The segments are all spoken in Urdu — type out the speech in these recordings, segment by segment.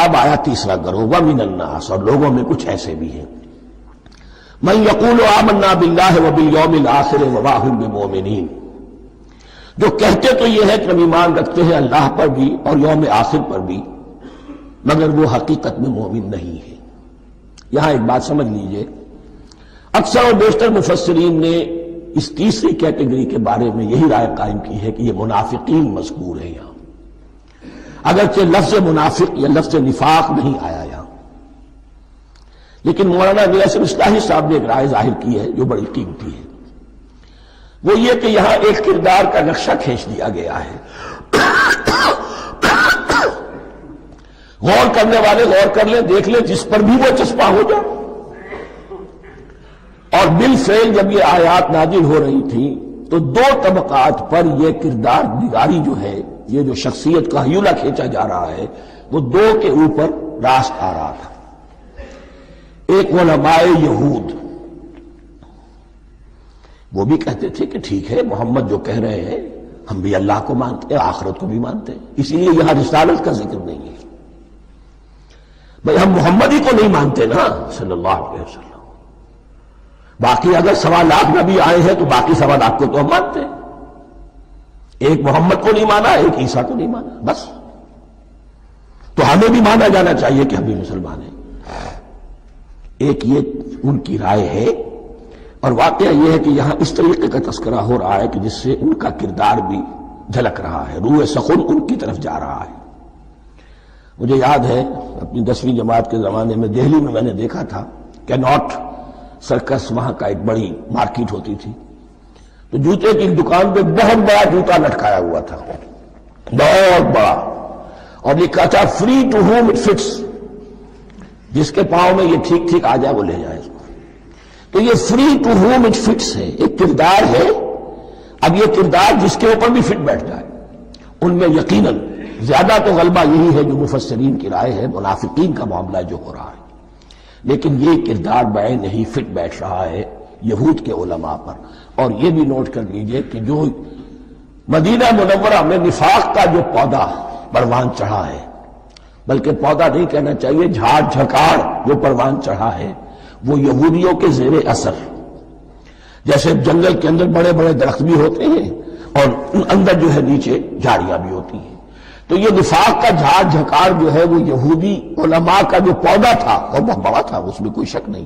اب آیا تیسرا گروہ، وَمِنَ النَّاسِ، اور لوگوں میں کچھ ایسے بھی ہیں، مَن يَقُولُ آمَنَّا بِاللَّهِ وَبِالْيَوْمِ الْآخِرِ وَمَا هُم بِمُؤْمِنِينَ، جو کہتے تو یہ ہے کہ ہم ایمان رکھتے ہیں اللہ پر بھی اور یوم آخر پر بھی، مگر وہ حقیقت میں مومن نہیں ہے۔ یہاں ایک بات سمجھ لیجئے، اکثر اور بیشتر مفسرین نے اس تیسری کیٹیگری کے بارے میں یہی رائے قائم کی ہے کہ یہ منافقین مذکور ہیں یہاں، اگرچہ لفظ منافق یا لفظ نفاق نہیں آیا یہاں، لیکن مولانا نیاصر اصلاحی صاحب نے ایک رائے ظاہر کی ہے جو بڑی قیمتی ہے، وہ یہ کہ یہاں ایک کردار کا نقشہ کھینچ دیا گیا ہے۔ غور کرنے والے غور کر لیں، دیکھ لیں، جس پر بھی وہ چسپاں ہو جائے۔ اور بالفعل جب یہ آیات نازل ہو رہی تھی تو دو طبقات پر یہ کردار نگاری جو ہے، یہ جو شخصیت کا ہیولہ کھینچا جا رہا ہے، وہ دو کے اوپر راست آ رہا تھا۔ ایک علماء یہود، وہ بھی کہتے تھے کہ ٹھیک ہے محمد جو کہہ رہے ہیں ہم بھی اللہ کو مانتے ہیں، آخرت کو بھی مانتے ہیں، اسی لیے یہاں رسالت کا ذکر نہیں ہے۔ بھئی ہم محمد ہی کو نہیں مانتے نا صلی اللہ علیہ وسلم، باقی اگر 1.25 لاکھ نبی آئے ہیں تو باقی 1.25 لاکھ کو تو ہم مانتے ہیں، ایک محمد کو نہیں مانا، ایک عیسیٰ کو نہیں مانا، بس تو ہمیں بھی مانا جانا چاہیے کہ ہم بھی مسلمان ہیں۔ ایک یہ ان کی رائے ہے، اور واقعہ یہ ہے کہ یہاں اس طریقے کا تذکرہ ہو رہا ہے کہ جس سے ان کا کردار بھی جھلک رہا ہے، روح سخن ان کی طرف جا رہا ہے۔ مجھے یاد ہے اپنی 10ویں جماعت کے زمانے میں دہلی میں نے دیکھا تھا کہ ناٹ سرکس، وہاں کا ایک بڑی مارکیٹ ہوتی تھی، تو جوتے کی دکان پہ بہت بڑا جوتا لٹکایا ہوا تھا، بہت بڑا، اور لکھا تھا free to home it fits, جس کے پاؤں میں یہ ٹھیک ٹھیک آ جائے وہ لے جائے اس کو۔ تو یہ free to home it fits ہے، ایک کردار ہے، اب یہ کردار جس کے اوپر بھی فٹ بیٹھ جائے، ان میں یقیناً زیادہ تو غلبہ یہی ہے جو مفسرین کی رائے ہے، منافقین کا معاملہ جو ہو رہا ہے، لیکن یہ کردار بعین نہیں فٹ بیٹھ رہا ہے یہود کے علماء پر۔ اور یہ بھی نوٹ کر لیجئے کہ جو مدینہ منورہ میں نفاق کا جو پودا پروان چڑھا ہے، بلکہ پودا نہیں کہنا چاہیے، جھاڑ جھکاڑ جو پروان چڑھا ہے، وہ یہودیوں کے زیر اثر، جیسے جنگل کے اندر بڑے بڑے درخت بھی ہوتے ہیں اور اندر جو ہے نیچے جھاڑیاں بھی ہوتی ہیں، تو یہ نفاق کا جھاڑ جھکاڑ جو ہے وہ یہودی علماء کا جو پودا تھا اور بہت بڑا تھا، اس میں کوئی شک نہیں،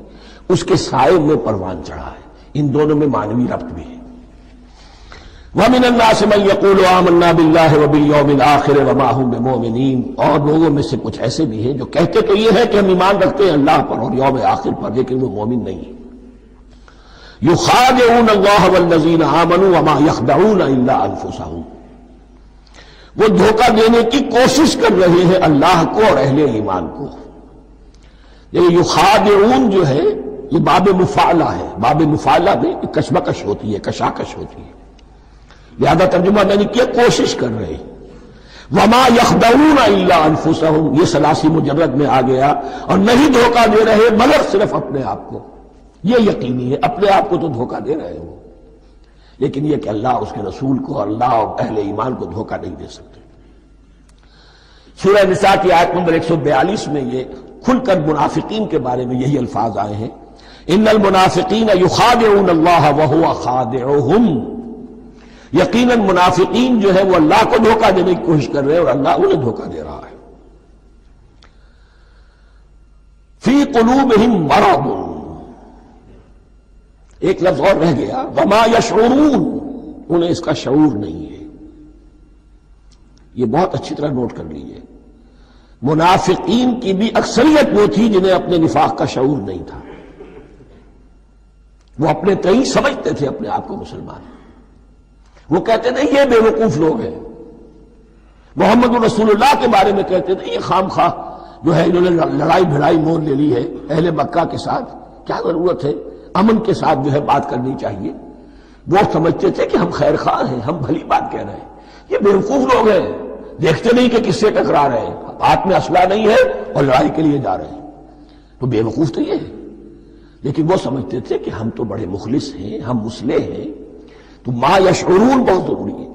اس کے سائے میں پروان چڑھا ہے۔ ان دونوں میں معنوی ربط بھی ہے۔ وَمِنَ النَّاسِ مَن يَقُولُ آمَنَّا بِاللَّهِ وَبِالْيَوْمِ الْآخِرِ وَمَا هُم بِمُؤْمِنِينَ، اور لوگوں میں سے کچھ ایسے بھی ہیں جو کہتے تو یہ ہے کہ ہم ایمان رکھتے ہیں اللہ پر اور یوم آخر پر، لیکن وہ مومن نہیں ہیں۔ يُخَادِعُونَ اللَّهَ وَالَّذِينَ آمَنُوا وَمَا يَخْدَعُونَ إِلَّا أَنفُسَهُمْ، وہ دھوکہ دینے کی کوشش کر رہے ہیں اللہ کو اور اہل ایمان کو۔ یہ یخادعون جو ہے یہ باب مفاعلہ ہے، باب مفاعلہ میں کشمکش ہوتی ہے، کشاکش ہوتی ہے، لہذا ترجمہ میں نے کیا کوشش کر رہے ہیں۔ وما یخدعون الا انفسهم، یہ ثلاثی مجرد میں آ گیا، اور نہیں دھوکہ دے رہے مگر صرف اپنے آپ کو، یہ یقینی ہے اپنے آپ کو تو دھوکہ دے رہے ہو، لیکن یہ کہ اللہ اس کے رسول کو اور اللہ اور اہل ایمان کو دھوکہ نہیں دے سکتے۔ سورہ نساء کی آیت نمبر 142 میں یہ کھل کر منافقین کے بارے میں یہی الفاظ آئے ہیں، ان المنافقین یخادعون اللہ وہو خادعہم، یقیناً منافقین جو ہے وہ اللہ کو دھوکہ دینے کی کوشش کر رہے ہیں اور اللہ انہیں دھوکہ دے رہا ہے۔ فی قلوبہم مرض، ایک لفظ اور رہ گیا، وما یشعرون، انہیں اس کا شعور نہیں ہے۔ یہ بہت اچھی طرح نوٹ کر لیجئے، منافقین کی بھی اکثریت وہ تھی جنہیں اپنے نفاق کا شعور نہیں تھا، وہ اپنے تئیں سمجھتے تھے اپنے آپ کو مسلمان، وہ کہتے تھے یہ بے وقوف لوگ ہیں، محمد رسول اللہ کے بارے میں کہتے تھے یہ خام خواہ جو ہے انہوں نے لڑائی بھڑائی مول لے لی ہے اہل مکہ کے ساتھ، کیا ضرورت ہے، امن کے ساتھ جو ہے بات کرنی چاہیے۔ وہ سمجھتے تھے کہ ہم خیر خواہ ہیں، ہم بھلی بات کہہ رہے ہیں، یہ بے وقوف لوگ ہیں، دیکھتے نہیں کہ کس سے ٹکرا رہے ہیں، ہاتھ میں اسلحہ نہیں ہے اور لڑائی کے لیے جا رہے ہیں، تو بے وقوف تو یہ ہے۔ لیکن وہ سمجھتے تھے کہ ہم تو بڑے مخلص ہیں، ہم مسلح ہیں، تو ما یشعرون بہت ضروری ہے۔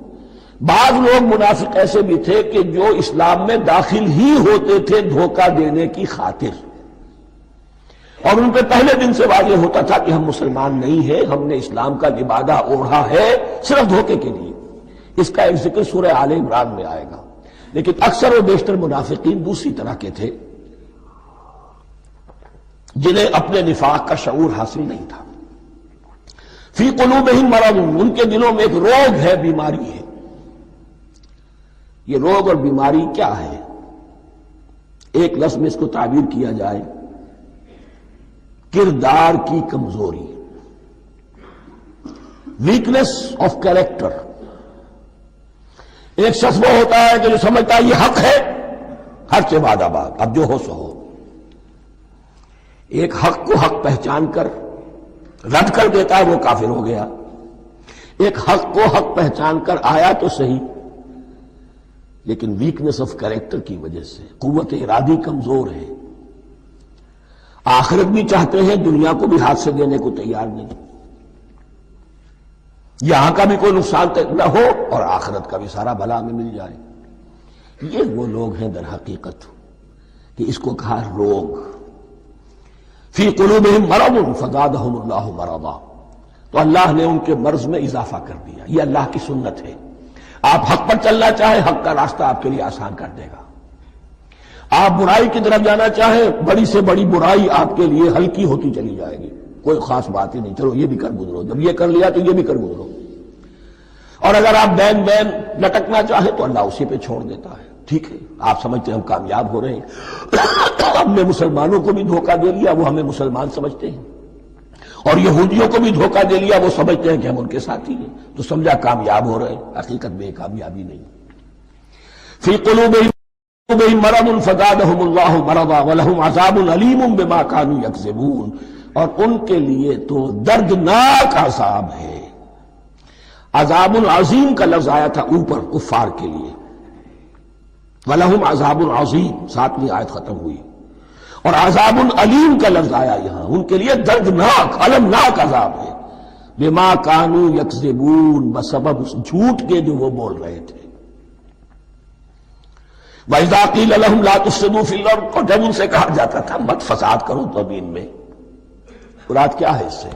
بعض لوگ منافق ایسے بھی تھے کہ جو اسلام میں داخل ہی ہوتے تھے دھوکہ دینے کی خاطر، اور ان پہ پہلے دن سے واضح ہوتا تھا کہ ہم مسلمان نہیں ہیں، ہم نے اسلام کا لبادہ اوڑھا ہے صرف دھوکے کے لیے۔ اس کا ایک ذکر سورہ آل عمران میں آئے گا۔ لیکن اکثر و بیشتر منافقین دوسری طرح کے تھے، جنہیں اپنے نفاق کا شعور حاصل نہیں تھا۔ فی قلوبہم مرض، ان کے دلوں میں ایک روگ ہے، بیماری ہے۔ یہ روگ اور بیماری کیا ہے؟ ایک لفظ میں اس کو تعبیر کیا جائے، کردار کی کمزوری، ویکنیس آف کیریکٹر۔ ایک شخص وہ ہوتا ہے کہ جو سمجھتا ہے یہ حق ہے، حق سے بعد آباد، اب جو ہو سو ہو۔ ایک حق کو حق پہچان کر رد کر دیتا ہے، وہ کافر ہو گیا۔ ایک حق کو حق پہچان کر آیا تو صحیح، لیکن ویکنیس آف کیریکٹر کی وجہ سے قوت ارادی کمزور ہے، آخرت بھی چاہتے ہیں، دنیا کو بھی ہاتھ سے دینے کو تیار نہیں، یہاں کا بھی کوئی نقصان نہ ہو اور آخرت کا بھی سارا بھلا ہمیں مل جائے۔ یہ وہ لوگ ہیں در حقیقت کہ اس کو کہا روگ۔ فی قلوبہم مرض فزادہم اللہ مرضا، تو اللہ نے ان کے مرض میں اضافہ کر دیا۔ یہ اللہ کی سنت ہے، آپ حق پر چلنا چاہیں حق کا راستہ آپ کے لیے آسان کر دے گا، آپ برائی کی طرف جانا چاہیں بڑی سے بڑی برائی آپ کے لیے ہلکی ہوتی چلی جائے گی، کوئی خاص بات ہی نہیں، چلو یہ بھی کر گزرو، جب یہ کر لیا تو یہ بھی کر گزرو۔ اور اگر آپ بین بین لٹکنا چاہیں تو اللہ اسی پہ چھوڑ دیتا ہے۔ ٹھیک ہے، آپ سمجھتے ہیں ہم کامیاب ہو رہے ہیں، ہم نے مسلمانوں کو بھی دھوکہ دے لیا، وہ ہمیں مسلمان سمجھتے ہیں، اور یہودیوں کو بھی دھوکہ دے لیا، وہ سمجھتے ہیں کہ ہم ان کے ساتھی ہیں، تو سمجھا کامیاب ہو رہے ہیں، حقیقت میں کامیابی نہیں۔ فی قلوبہم مرض فزادہم اللہ مرضا ولہم عذاب علیم بما کانوا یکذبون، اور ان کے لیے تو دردناک عذاب ہے۔ عذاب عظیم کا لفظ آیا تھا اوپر کفار کے لیے، وَلَهُمْ عَذَابٌ عَظِيمٌ، 7ویں آیت ختم ہوئی، اور عذاب علیم کا لفظ آیا یہاں، ان کے لیے دردناک المناک عذاب ہے، بما کانوا یکذبون، بسبب اس جھوٹ کے جو وہ بول رہے تھے۔ وَإِذَا قِيلَ لَهُمْ لَا تُفْسِدُوا فِي الْأَرْضِ، اور جب ان سے کہا جاتا تھا مت فساد کرو زمین میں۔ مراد کیا ہے اس سے؟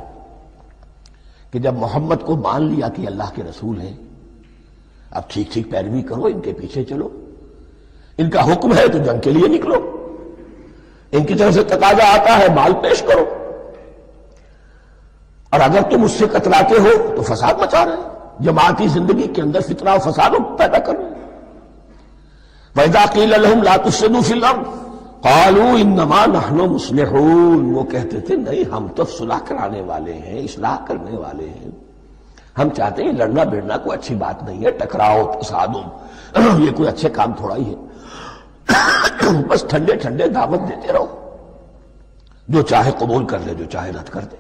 کہ جب محمد کو مان لیا کہ اللہ کے رسول ہیں، اب ٹھیک ٹھیک پیروی کرو، ان کے پیچھے چلو، ان کا حکم ہے تو جنگ کے لیے نکلو، ان کی طرف سے تقاضا آتا ہے مال پیش کرو، اور اگر تم اس سے کتراتے ہو تو فساد مچا رہے ہیں، جماعتی زندگی کے اندر فتنہ و فساد پیدا کر رہے ہیں۔ وَإِذَا قِيلَ لَهُمْ لَا تُفْسِدُوا فِي الْأَرْضِ قَالُوا إِنَّمَا نَحْنُ مُصْلِحُونَ، وہ کہتے تھے نہیں ہم تو صلح کرانے والے ہیں، اصلاح کرنے والے ہیں، ہم چاہتے ہیں لڑنا بھیڑنا کوئی اچھی بات نہیں ہے، ٹکراؤ تصادم یہ کوئی اچھے کام تھوڑا ہی ہے، بس ٹھنڈے ٹھنڈے دعوت دیتے رہو، جو چاہے قبول کر لے جو چاہے رد کر دے،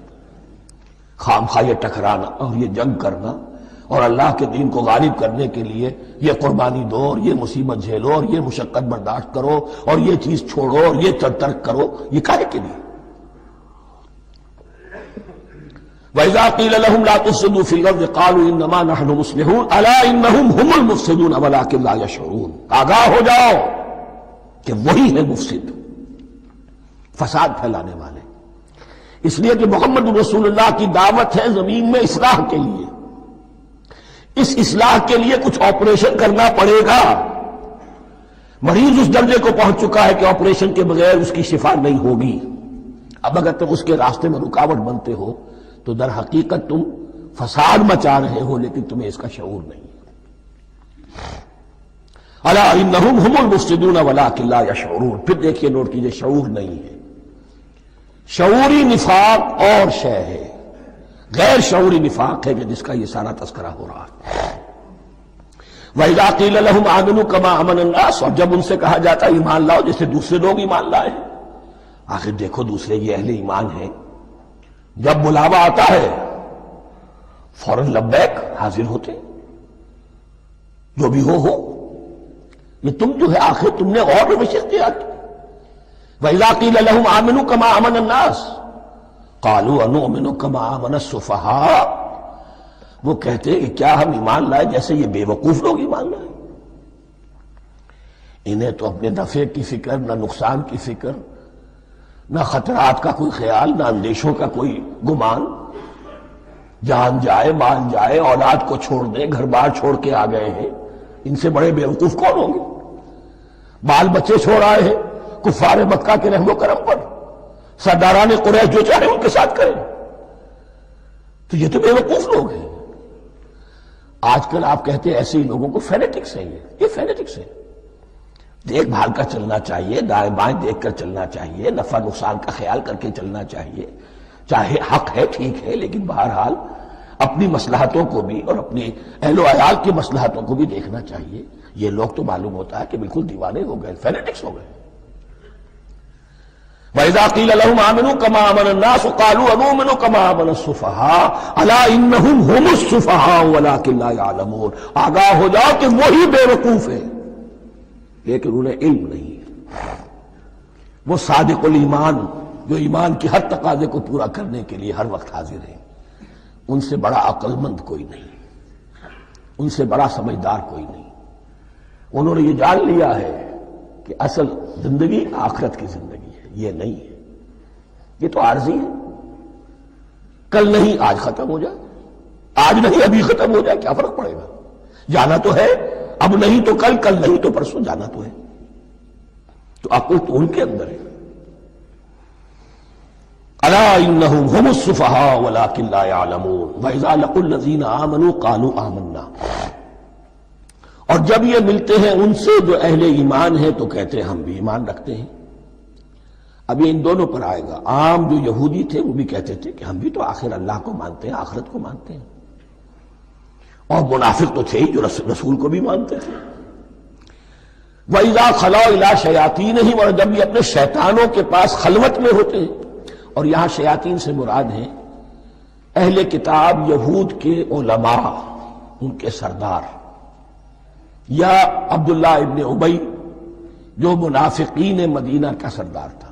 خام خواہ یہ ٹکرانا اور یہ جنگ کرنا اور اللہ کے دین کو غالب کرنے کے لیے یہ قربانی دو اور یہ مصیبت جھیلو اور یہ مشقت برداشت کرو اور یہ چیز چھوڑو اور یہ ترک کرو، یہ کاہے کے لیے؟ وَإِذَا قِيلَ لَهُمْ لَا تُفْسِدُوا فِي الْأَرْضِ قَالُوا إِنَّمَا نَحْنُ مُصْلِحُونَ أَلَا إِنَّهُمْ هُمُ الْمُفْسِدُونَ وَلَٰكِن لَا يَشْعُرُونَ، آگاہ ہو جاؤ کہ وہی ہے مفسد، فساد پھیلانے والے۔ اس لیے کہ محمد رسول اللہ کی دعوت ہے زمین میں اصلاح کے لیے، اس اصلاح کے لیے کچھ آپریشن کرنا پڑے گا۔ مریض اس درجے کو پہنچ چکا ہے کہ آپریشن کے بغیر اس کی شفا نہیں ہوگی، اب اگر تم اس کے راستے میں رکاوٹ بنتے ہو تو در حقیقت تم فساد مچا رہے ہو، لیکن تمہیں اس کا شعور نہیں۔ الا انہم ھم المفسدون ولکن لا یشعرون، پھر دیکھیے نوٹ کیجئے، شعور نہیں ہے۔ شعوری نفاق اور شے ہے، غیر شعوری نفاق ہے کہ جس کا یہ سارا تذکرہ ہو رہا ہے۔ وَإِذَا قِيلَ لَهُمْ آمِنُوا كَمَا آمَنَ النَّاسُ، اور جب ان سے کہا جاتا ہے ایمان لاؤ جیسے دوسرے لوگ ایمان لائے، آخر دیکھو دوسرے یہ اہل ایمان ہیں، جب بلاوا آتا ہے فوراً لبیک حاضر ہوتے، جو بھی ہو یہ تم جو ہے آخر تم نے اور روش اختیار کی۔ وَإِذَا قِيلَ لَهُمْ آمِنُوا كَمَا آمَنَ النَّاسُ قَالُوا أَنُؤْمِنُ كَمَا آمَنَ السُّفَهَاءُ، وہ کہتے ہیں کہ کیا ہم ایمان لائے جیسے یہ بے وقوف لوگ ایمان لائے؟ انہیں تو اپنے نفع کی فکر، نہ نقصان کی فکر، نہ خطرات کا کوئی خیال، نہ اندیشوں کا کوئی گمان. جان جائے، مال جائے، اولاد کو چھوڑ دیں، گھر بار چھوڑ کے آ گئے ہیں. ان سے بڑے بیوقوف کون ہوں گے؟ بال بچے چھوڑ آئے ہیں کفار مکہ کے رحم و کرم پر، سرداران قریش جو چاہے ان کے ساتھ کریں. تو یہ تو بیوقوف لوگ ہیں. آج کل آپ کہتے ہیں ایسے ہی لوگوں کو فینیٹکس ہیں. یہ فینیٹکس ہیں. دیکھ بھال کر چلنا چاہیے، دائیں بائیں دیکھ کر چلنا چاہیے، نفع نقصان کا خیال کر کے چلنا چاہیے. چاہے حق ہے ٹھیک ہے، لیکن بہرحال اپنی مصلحتوں کو بھی اور اپنے اہل و عیال کی مصلحتوں کو بھی دیکھنا چاہیے. یہ لوگ تو معلوم ہوتا ہے کہ بالکل دیوانے ہو گئے، فینیٹکس ہو گئے. وَإِذَا قِيلَ لَهُمْ آمِنُوا كَمَا آمَنَ النَّاسُ قَالُوا أَنُؤْمِنُ كَمَا آمَنَ السُّفَهَاءُ أَلَا إِنَّهُمْ هُمُ السُّفَهَاءُ وَلَٰكِن لَّا يَعْلَمُونَ. آگاہ ہو جاؤ کہ وہی بے وقوف ہے لیکن انہیں علم نہیں ہے. وہ صادق الایمان جو ایمان کی ہر تقاضے کو پورا کرنے کے لیے ہر وقت حاضر ہیں. ان سے بڑا عقل مند کوئی نہیں، ان سے بڑا سمجھدار کوئی نہیں. انہوں نے یہ جان لیا ہے کہ اصل زندگی آخرت کی زندگی ہے، یہ نہیں ہے. یہ تو عارضی ہے. کل نہیں آج ختم ہو جائے، آج نہیں ابھی ختم ہو جائے، کیا فرق پڑے گا؟ جانا تو ہے، اب نہیں تو کل، کل نہیں تو پرسوں جانا تو ہے. تو عقل تو ان کے اندر ہے. الا انہم هم السفہاء ولکن لا یعلمون واذا لقوا الذین آمنوا قالوا آمنا. اور جب یہ ملتے ہیں ان سے جو اہل ایمان ہیں تو کہتے ہیں ہم بھی ایمان رکھتے ہیں. اب یہ ان دونوں پر آئے گا. عام جو یہودی تھے وہ بھی کہتے تھے کہ ہم بھی تو آخر اللہ کو مانتے ہیں، آخرت کو مانتے ہیں. اور منافق تو تھے ہی جو رسول کو بھی مانتے تھے. وَإِذَا خَلَوْا إِلَىٰ شَيَاطِينِهِمْ. اور جب یہ اپنے شیطانوں کے پاس خلوت میں ہوتے ہیں، اور یہاں شیاطین سے مراد ہیں اہل کتاب یہود کے علماء، ان کے سردار، یا عبداللہ ابن ابی جو منافقین مدینہ کا سردار تھا.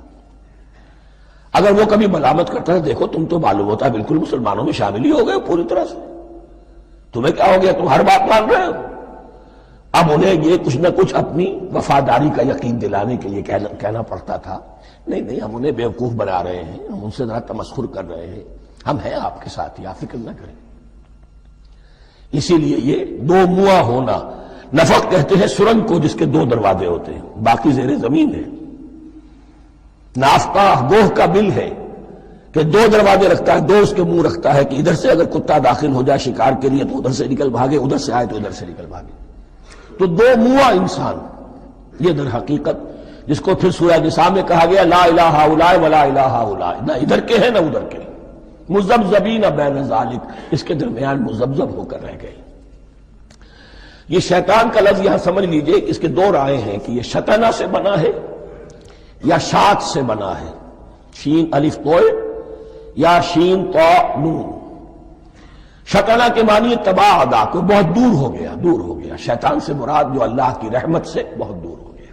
اگر وہ کبھی ملامت کرتا ہے دیکھو تم تو معلوم ہوتا ہے بالکل مسلمانوں میں شامل ہی ہو گئے پوری طرح سے، تمہیں کیا ہو گیا، تم ہر بات مان رہے ہو. اب انہیں یہ کچھ نہ کچھ اپنی وفاداری کا یقین دلانے کے لیے کہنا پڑتا تھا نہیں نہیں ہم انہیں بیوقوف بنا رہے ہیں، ہم ان سے ذرا تمسخر کر رہے ہیں، ہم ہیں آپ کے ساتھ ہی، آپ فکر نہ کریں. اسی لیے یہ دو منہ ہونا، نفق کہتے ہیں سرنگ کو جس کے دو دروازے ہوتے ہیں، باقی زیر زمین ہے. نافقہ گوہ کا بل ہے کہ دو دروازے رکھتا ہے، دو اس کے منہ رکھتا ہے کہ ادھر سے اگر کتا داخل ہو جائے شکار کے لیے تو ادھر سے نکل بھاگے، ادھر سے آئے تو ادھر سے نکل بھاگے. تو دو منہ انسان، یہ در حقیقت جس کو پھر سورہ نساء میں کہا گیا لا الہ ہؤلاء ولا الہ ہؤلاء، نہ ادھر کے ہیں نہ ادھر کے، مذبذبین بین ذالک، اس کے درمیان مذبذب ہو کر رہ گئے. یہ شیطان کا لفظ یہاں سمجھ لیجئے کہ اس کے دو رائے ہیں کہ یہ شطنہ سے بنا ہے یا شات سے بنا ہے، شین الف توئے یا شین تو نون. شطنہ کے معنی تباعدا، کو بہت دور ہو گیا، دور ہو گیا. شیطان سے مراد جو اللہ کی رحمت سے بہت دور ہو گیا.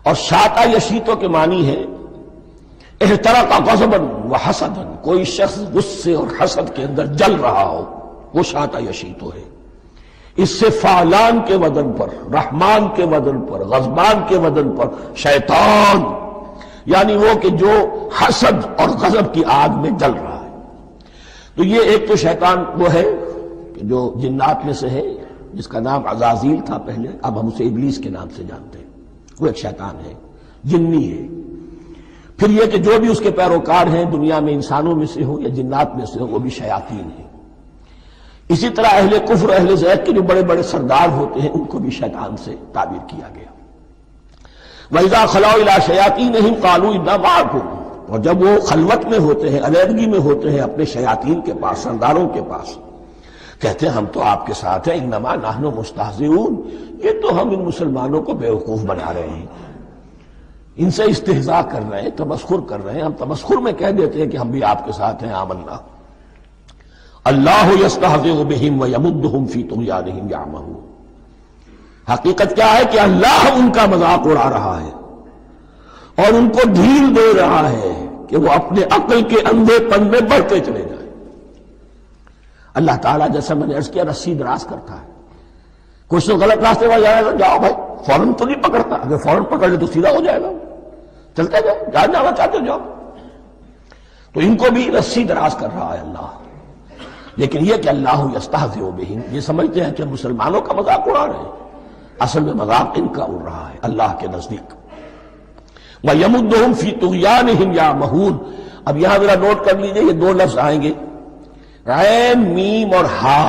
اور شاتا یشیتو کے معنی ہے احترق غضبا وحسدا، کوئی شخص غصے اور حسد کے اندر جل رہا ہو، وہ شاتا یشیتو ہے. اس سے فعلان کے وزن پر، رحمان کے وزن پر، غضبان کے وزن پر شیطان، یعنی وہ کہ جو حسد اور غضب کی آگ میں جل رہا ہے. تو یہ ایک تو شیطان وہ ہے کہ جو جنات میں سے ہے، جس کا نام عزازیل تھا پہلے، اب ہم اسے ابلیس کے نام سے جانتے ہیں. وہ ایک شیطان ہے، جنی ہے. پھر یہ کہ جو بھی اس کے پیروکار ہیں دنیا میں انسانوں میں سے ہو یا جنات میں سے ہو، وہ بھی شیاطین ہیں. اسی طرح اہل کفر، اہل زیغ کے جو بڑے بڑے سردار ہوتے ہیں ان کو بھی شیطان سے تعبیر کیا گیا. وَإِذَا خَلَوْا إِلَىٰ شَيَاطِينِهِمْ قَالُوا إِنَّا مَعَكُمْ. اور جب وہ خلوت میں ہوتے ہیں، علیحدگی میں ہوتے ہیں اپنے شیاطین کے پاس، سرداروں کے پاس، کہتے ہیں ہم تو آپ کے ساتھ ہیں. انما نحن مستہزئون، یہ تو ہم ان مسلمانوں کو بیوقوف بنا رہے ہیں، ان سے استہزاء کر رہے ہیں، تمسخر کر رہے ہیں. ہم تمسخر میں کہہ دیتے ہیں کہ ہم بھی آپ کے ساتھ ہیں، آمنا. اللہ یستہزئ بہم ویمدہم فی طغیانہم یعمہون. حقیقت کیا ہے کہ اللہ ان کا مذاق اڑا رہا ہے اور ان کو ڈھیل دے رہا ہے کہ وہ اپنے عقل کے اندھے پن میں بڑھتے چلے جائیں. اللہ تعالیٰ جیسا میں نے عرض کیا رسی دراز کرتا ہے. کچھ تو غلط راستے پر جائے گا، جاؤ بھائی، فوراً تو نہیں پکڑتا، اگر فوراً پکڑ لے تو سیدھا ہو جائے گا، چلتے جاؤ، جہاں جانا چاہتے ہو جاؤ. تو ان کو بھی رسی دراز کر رہا ہے اللہ. لیکن یہ کہ اللہ یستہزئ بہم، یہ سمجھتے ہیں کہ مسلمانوں کا مذاق اڑا رہے ہیں، اصل میں مذاق ان کا اڑ رہا ہے اللہ کے نزدیک. وَيَمُدُّهُمْ فِي طُغْيَانِهِمْ يَعْمَهُونَ. اب یہاں ذرا نوٹ کر لیجئے، یہ دو لفظ آئیں گے، عین میم اور ہا،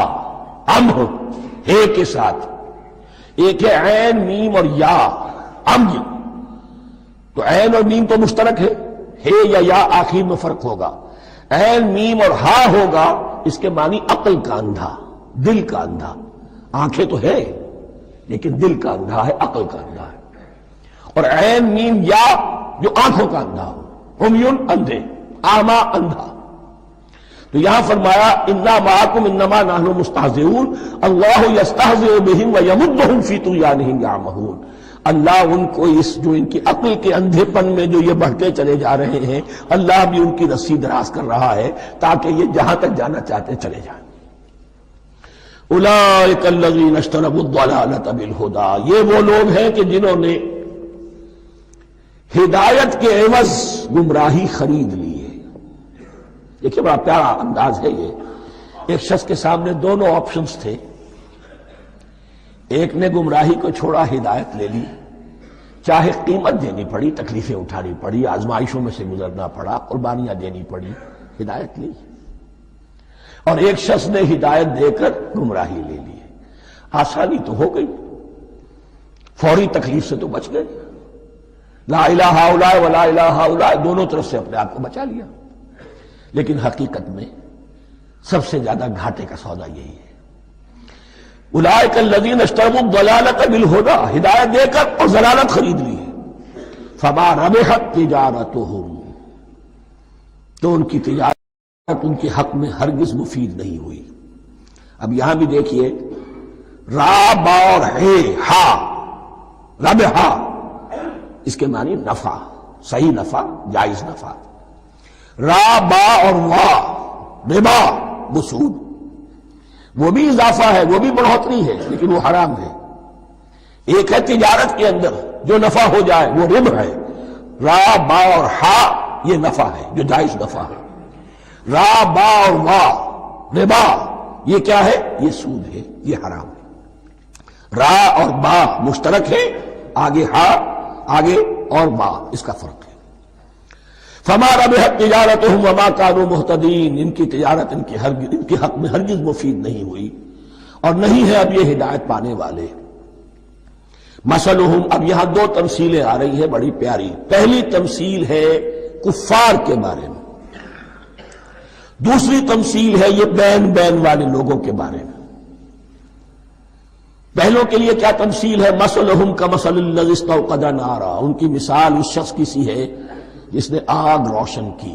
امہ ہے کے ساتھ. ایک ہے عین میم اور یا، امج. تو عین اور میم تو مشترک ہے یا آخر میں فرق ہوگا. عین میم اور ہا ہوگا، اس کے معنی عقل کا اندھا، دل کا اندھا. آنکھیں تو ہے لیکن دل کا اندھا ہے، عقل کا اندھا ہے. اور عین میم یا جو آنکھوں کا اندھا ہو، عمیون اندھے، اعمیٰ اندھا. تو یہاں فرمایا انا معکم انما نحن مستہزئون اللہ یستہزئ بہم ویمدہم فی طغیانہم یعمہون. اللہ ان کو اس جو ان کی عقل کے اندھے پن میں جو یہ بڑھتے چلے جا رہے ہیں، اللہ بھی ان کی رسی دراز کر رہا ہے تاکہ یہ جہاں تک جانا چاہتے چلے جائیں. اولئک الذین اشتروا الضلالۃ بالہدی، یہ وہ لوگ ہیں کہ جنہوں نے ہدایت کے عوض گمراہی خرید لی ہے. دیکھیے بڑا پیارا انداز ہے یہ. ایک شخص کے سامنے دونوں آپشنز تھے، ایک نے گمراہی کو چھوڑا، ہدایت لے لی، چاہے قیمت دینی پڑی، تکلیفیں اٹھانی پڑی، آزمائشوں میں سے گزرنا پڑا، قربانیاں دینی پڑی، ہدایت لی. اور ایک شخص نے ہدایت دے کر گمراہی لے لی. آسانی تو ہو گئی، فوری تکلیف سے تو بچ گئے، لا الہ الا اللہ ولا الہ الا اللہ، دونوں طرف سے اپنے آپ کو بچا لیا. لیکن حقیقت میں سب سے زیادہ گھاٹے کا سودا یہی ہے. اولئک الذین اشتروا الضلالۃ بالہدی، ہدایت دے کر اور ضلالت خرید لی ہے. فما ربحت تجارتہم، تو ان کی تجارت ان کے حق میں ہرگز مفید نہیں ہوئی. اب یہاں بھی دیکھیے، را با اور ہے ہا، ربحا، اس کے معنی نفع، صحیح نفع، جائز نفع. را با اور وا، ربا، وصول، وہ بھی اضافہ ہے، وہ بھی بڑھوتری ہے، لیکن وہ حرام ہے. ایک ہے تجارت کے اندر جو نفع ہو جائے وہ ربح ہے. را با اور ہا یہ نفع ہے جو جائز نفع ہے. را با اور وا، ربا، یہ کیا ہے؟ یہ سود ہے، یہ حرام ہے. را اور با مشترک ہے، آگے ہا، آگے اور با، اس کا فرق ہے. فما ربحت تجارتہم وما کانوا مہتدین، ان کی تجارت ان کے حق میں ہرگز مفید نہیں ہوئی اور نہیں ہے اب یہ ہدایت پانے والے. مثلہم، اب یہاں دو تمثیلیں آ رہی ہیں بڑی پیاری. پہلی تمثیل ہے کفار کے بارے میں، دوسری تمثیل ہے یہ بین والے لوگوں کے بارے میں. پہلوں کے لیے کیا تمثیل ہے؟ مثلہم کمثل الذی استوقد نارا، ان کی مثال اس شخص کی سی ہے جس نے آگ روشن کی.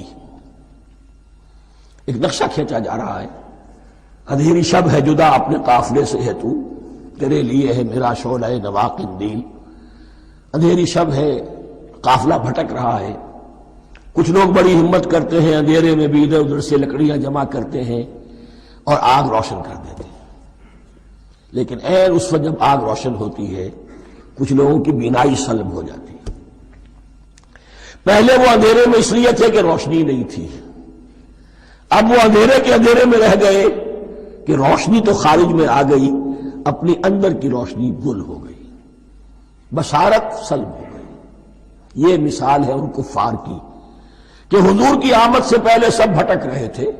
ایک نقشہ کھینچا جا رہا ہے، اندھیری شب ہے جدا اپنے قافلے سے ہے تو، تیرے لیے ہے میرا شعلہ نوا قندیل. اندھیری شب ہے، قافلہ بھٹک رہا ہے. کچھ لوگ بڑی ہمت کرتے ہیں، اندھیرے میں بھی ادھر ادھر سے لکڑیاں جمع کرتے ہیں اور آگ روشن کر دیتے ہیں. لیکن عین اس وقت جب آگ روشن ہوتی ہے کچھ لوگوں کی بینائی سلب ہو جاتی ہے. پہلے وہ اندھیرے میں اس لیے تھے کہ روشنی نہیں تھی، اب وہ اندھیرے کے اندھیرے میں رہ گئے کہ روشنی تو خارج میں آ گئی، اپنی اندر کی روشنی گل ہو گئی، بصارت سلب ہو گئی. یہ مثال ہے ان کفار کی کہ حضور کی آمد سے پہلے سب بھٹک رہے تھے،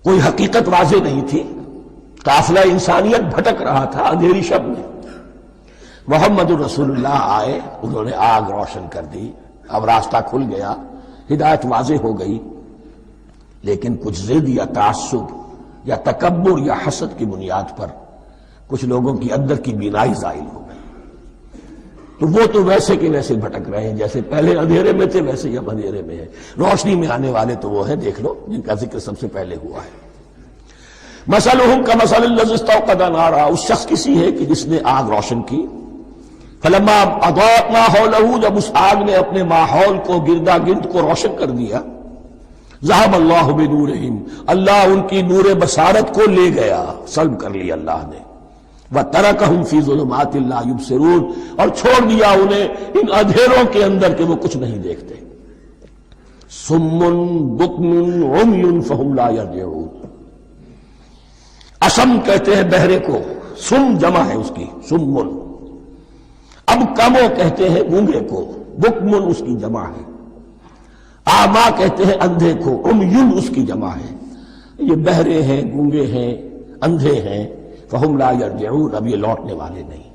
کوئی حقیقت واضح نہیں تھی، قافلہ انسانیت بھٹک رہا تھا اندھیری شب میں. محمد رسول اللہ آئے، انہوں نے آگ روشن کر دی، اب راستہ کھل گیا، ہدایت واضح ہو گئی. لیکن کچھ ضد یا تعصب یا تکبر یا حسد کی بنیاد پر کچھ لوگوں کی اندر کی بینائی زائل ہو گئی. تو وہ تو ویسے کے ویسے بھٹک رہے ہیں، جیسے پہلے اندھیرے میں تھے ویسے ہی اب اندھیرے میں ہے. روشنی میں آنے والے تو وہ ہیں، دیکھ لو جن کا ذکر سب سے پہلے ہوا ہے. مثلہم کمثل الذی استوقد نارا، اس شخص کی سی ہے کہ جس نے آگ روشن کی. فلما اضاءت ما حولہ، جب اس آگ نے اپنے ماحول کو گردا گرد کو روشن کر دیا. ذهب اللہ بنورہم، اللہ ان کی نور بصارت کو لے گیا، سلب کر لیا اللہ نے، وترکہم فی ظلمات لا یبصرون، اور چھوڑ دیا انہیں ان اندھیروں کے اندر کہ وہ کچھ نہیں دیکھتے۔ صم بکم عمی فہم لا یرجعون، اصم کہتے ہیں بہرے کو، سم جمع ہے اس کی، سمن، اب کمو کہتے ہیں گونگے کو، بکمن اس کی جمع ہے، آما کہتے ہیں اندھے کو، عمیٌ اس کی جمع ہے، یہ بہرے ہیں، گونگے ہیں، اندھے ہیں، فہم لا یرجعون، اب یہ لوٹنے والے نہیں۔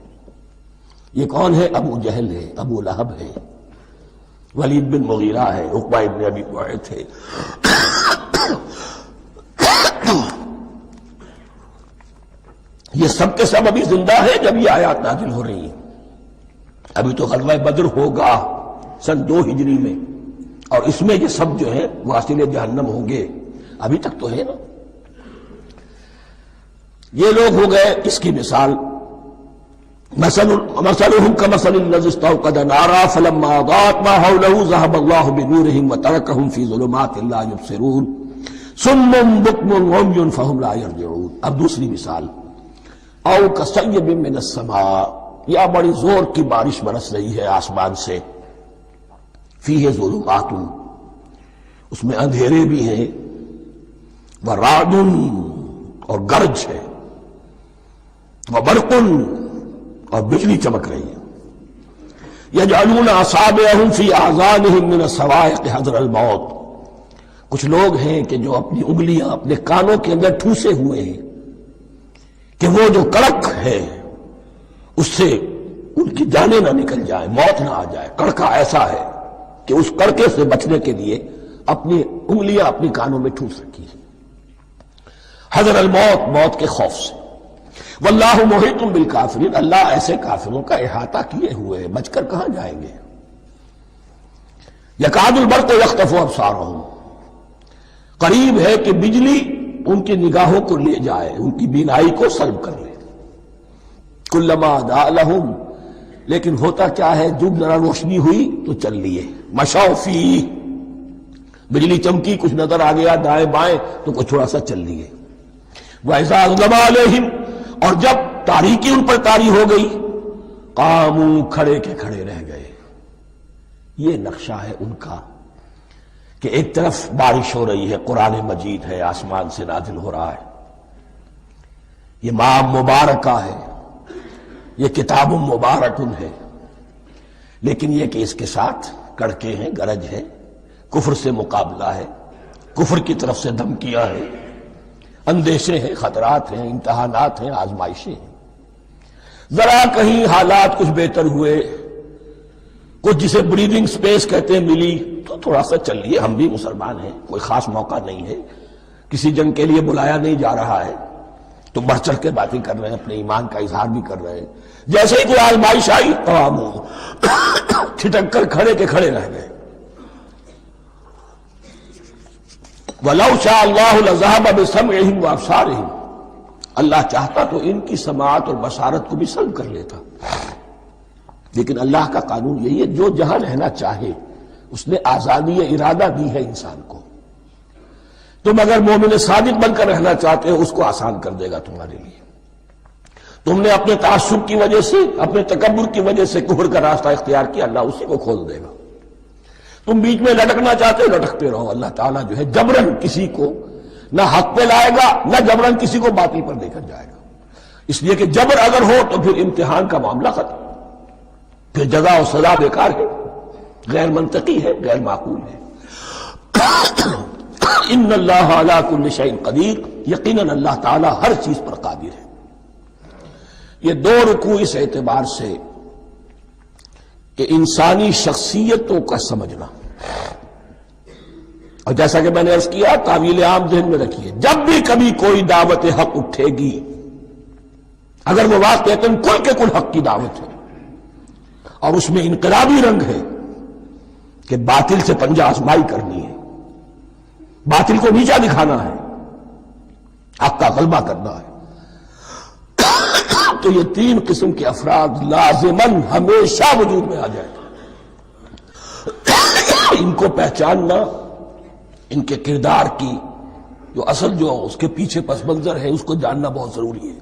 یہ کون ہے؟ ابو جہل ہے، ابو لہب ہے، ولید بن مغیرہ ہے، عقبہ ابن ابی معیط ہے، یہ سب کے سب ابھی زندہ ہے جب یہ آیات نازل ہو رہی ہیں۔ ابھی تو غزوہ بدر ہوگا سن 2 ہجری میں، اور اس میں یہ سب جو ہے واصل جہنم ہوں گے، ابھی تک تو ہے نا۔ یہ لوگ ہو گئے، اس کی مثال مثلهم كمثل الذي استوقد نارا فلما اضاءت ما حوله ذهب الله بنورهم وتركهم في ظلمات لا يبصرون صم بكم عمي فهم لا يرجعون۔ اب دوسری مثال، او كصيب من السماء، یا بڑی زور کی بارش برس رہی ہے آسمان سے، فیہ ظلمات، اس میں اندھیرے بھی ہیں، ورعد، اور گرج ہے، وبرق، اور بجلی چمک رہی ہے، یجعلون اصابعهم فی اذانهم من الصواعق حذر الموت، کچھ لوگ ہیں کہ جو اپنی انگلیاں اپنے کانوں کے اندر ٹھوسے ہوئے ہیں کہ وہ جو کڑک ہے اس سے ان کی جانیں نہ نکل جائیں، موت نہ آ جائے، کڑکا ایسا ہے کہ اس کڑکے سے بچنے کے لیے اپنی انگلیاں اپنی کانوں میں ٹھوس رکھی ہیں، حذر الموت، موت کے خوف سے۔ واللہ محیط بالکافرین، اللہ ایسے کافروں کا احاطہ کیے ہوئے ہیں، بچ کر کہاں جائیں گے۔ یکاد البرق یخطف ابصارہم، قریب ہے کہ بجلی ان کی نگاہوں کو لے جائے، ان کی بینائی کو سلب کر لے۔ کلما اضاء لہم، لیکن ہوتا کیا ہے، جب ذرا روشنی ہوئی تو چل لیے، مشوا فیہ، بجلی چمکی، کچھ نظر آ گیا دائیں بائیں تو کچھ تھوڑا سا چل لیے۔ وَإِذَا أَظْلَمَ عَلَيْهِمْ، اور جب تاریکی ان پر طاری ہو گئی، قاموا، کھڑے کے کھڑے رہ گئے۔ یہ نقشہ ہے ان کا کہ ایک طرف بارش ہو رہی ہے، قرآن مجید ہے، آسمان سے نازل ہو رہا ہے، یہ ماہ مبارکہ ہے، یہ کتاب مبارکن ہے، لیکن یہ کہ اس کے ساتھ کڑکے ہیں، گرج ہے، کفر سے مقابلہ ہے، کفر کی طرف سے دھمکیاں ہیں، اندیشے ہیں، خطرات ہیں، امتحانات ہیں، آزمائشیں ہیں۔ ذرا کہیں حالات کچھ بہتر ہوئے، کچھ جسے بریدنگ سپیس کہتے ہیں ملی، تو تھوڑا سا چل لیے، ہم بھی مسلمان ہیں، کوئی خاص موقع نہیں ہے، کسی جنگ کے لیے بلایا نہیں جا رہا ہے، تو بڑھ چڑھ کے باتیں کر رہے ہیں، اپنے ایمان کا اظہار بھی کر رہے ہیں۔ جیسے ہی کوئی آزمائش آئی، قاموا، ٹھٹک کر کھڑے کے کھڑے رہ گئے۔ وَلَوْ شَاءَ اللَّهُ لَذَهَبَ بِسَمْعِهِمْ وَأَبْصَارِهِمْ، اللہ چاہتا تو ان کی سماعت اور بصارت کو بھی سلب کر لیتا، لیکن اللہ کا قانون یہی ہے، جو جہاں رہنا چاہے اس نے آزادی ارادہ دی ہے انسان کو۔ تم اگر مومن صادق بن کر رہنا چاہتے ہو، اس کو آسان کر دے گا تمہارے لیے۔ تم نے اپنے تعصب کی وجہ سے، اپنے تکبر کی وجہ سے کفر کا راستہ اختیار کیا، اللہ اسی کو کھول دے گا۔ تم بیچ میں لٹکنا چاہتے ہو، لٹکتے رہو، اللہ تعالیٰ جو ہے جبرن کسی کو نہ حق پہ لائے گا، نہ جبرن کسی کو باطل پر لے کر جائے گا، اس لیے کہ جبر اگر ہو تو پھر امتحان کا معاملہ ختم، پھر جزا و سزا بیکار ہے، غیر منطقی ہے، غیر معقول ہے۔ ان اللہ علی کل شیء قدیر، یقیناً اللہ تعالیٰ ہر چیز پر قادر ہے۔ یہ 2 رکوع اس اعتبار سے کہ انسانی شخصیتوں کا سمجھنا، اور جیسا کہ میں نے عرض کیا، تعویل عام ذہن میں رکھیے، جب بھی کبھی کوئی دعوت حق اٹھے گی، اگر وہ واقعتاً کل کے کل حق کی دعوت ہے اور اس میں انقلابی رنگ ہے کہ باطل سے پنجہ آزمائی کرنی ہے، باطل کو نیچا دکھانا ہے، حق کا غلبہ کرنا ہے، تو یہ 3 قسم کے افراد لازماً ہمیشہ وجود میں آ جائیں۔ ان کو پہچاننا ان کے کردار کی جو اصل جو اس کے پیچھے پس منظر ہے اس کو جاننا بہت ضروری ہے.